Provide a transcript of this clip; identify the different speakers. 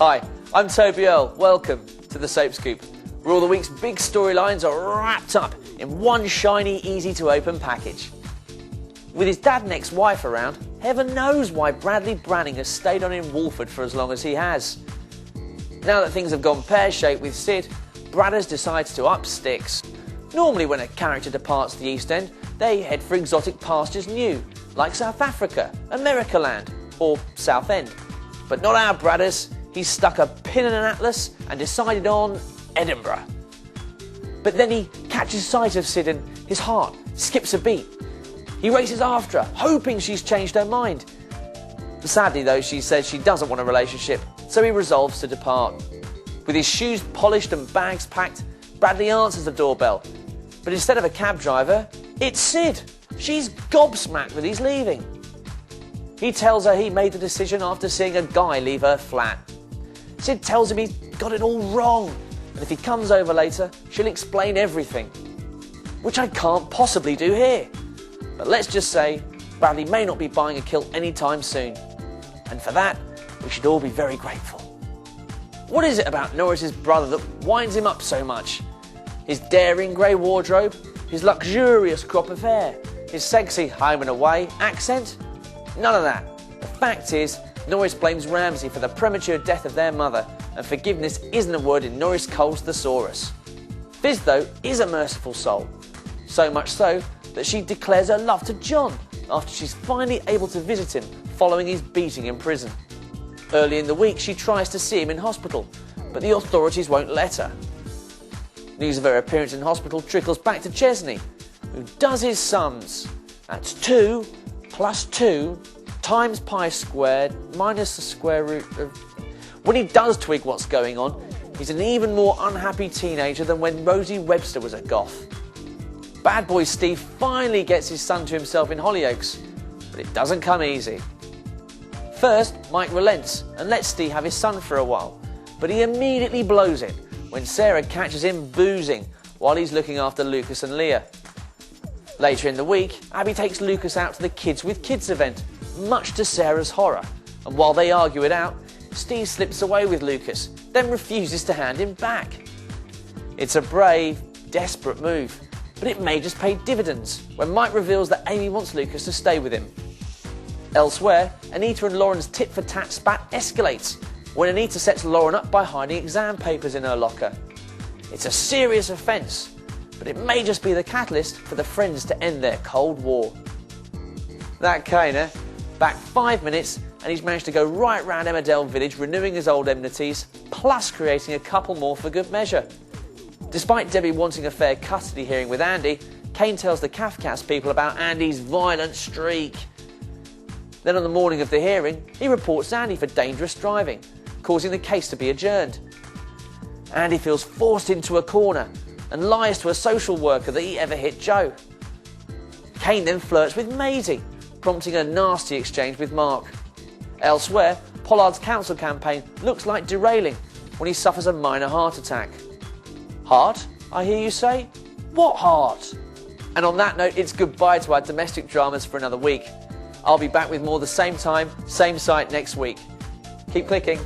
Speaker 1: Hi, I'm Toby Earl. Welcome to the Soap Scoop, where all the week's big storylines are wrapped up in one shiny, easy-to-open package. With his dad and ex-wife around, heaven knows why Bradley Branning has stayed on in Walford for as long as he has. Now that things have gone pear-shaped with Sid, Bradders decides to up sticks. Normally when a character departs the East End, they head for exotic pastures new, like South Africa, Americaland, or Southend. But not our Bradders. He's stuck a pin in an atlas and decided on Edinburgh. But then he catches sight of Sid and his heart skips a beat. He races after her, hoping she's changed her mind. Sadly though, she says she doesn't want a relationship, so he resolves to depart. With his shoes polished and bags packed, Bradley answers the doorbell. But instead of a cab driver, it's Sid. She's gobsmacked that he's leaving. He tells her he made the decision after seeing a guy leave her flat. Sid tells him he's got it all wrong, and if he comes over later, she'll explain everything. Which I can't possibly do here. But let's just say, Bradley may not be buying a kilt anytime soon. And for that, we should all be very grateful. What is it about Norris's brother that winds him up so much? His daring grey wardrobe? His luxurious crop of hair? His sexy home and away accent? None of that. The fact is, Norris blames Ramsay for the premature death of their mother, and forgiveness isn't a word in Norris Cole's thesaurus. Fizz, though, is a merciful soul. So much so that she declares her love to John after she's finally able to visit him following his beating in prison. Early in the week, she tries to see him in hospital, but the authorities won't let her. News of her appearance in hospital trickles back to Chesney, who does his sums. That's 2 plus 2 times pi squared minus the square root of... When he does twig what's going on, he's an even more unhappy teenager than when Rosie Webster was a goth. Bad boy Steve finally gets his son to himself in Hollyoaks, but it doesn't come easy. First, Mike relents and lets Steve have his son for a while, but he immediately blows it when Sarah catches him boozing while he's looking after Lucas and Leah. Later in the week, Abby takes Lucas out to the Kids with Kids event, much to Sarah's horror, and while they argue it out, Steve slips away with Lucas, then refuses to hand him back. It's a brave, desperate move, but it may just pay dividends when Mike reveals that Amy wants Lucas to stay with him. Elsewhere, Anita and Lauren's tit-for-tat spat escalates when Anita sets Lauren up by hiding exam papers in her locker. It's a serious offence, but it may just be the catalyst for the friends to end their Cold War. That Kaner, back 5 minutes, and he's managed to go right round Emmerdale village renewing his old enmities, plus creating a couple more for good measure. Despite Debbie wanting a fair custody hearing with Andy, Kane tells the Kafkas people about Andy's violent streak. Then on the morning of the hearing, he reports Andy for dangerous driving, causing the case to be adjourned. Andy feels forced into a corner and lies to a social worker that he ever hit Joe. Kane then flirts with Maisie, prompting a nasty exchange with Mark. Elsewhere, Pollard's council campaign looks like derailing when he suffers a minor heart attack. Heart, I hear you say? What heart? And on that note, it's goodbye to our domestic dramas for another week. I'll be back with more the same time, same site next week. Keep clicking.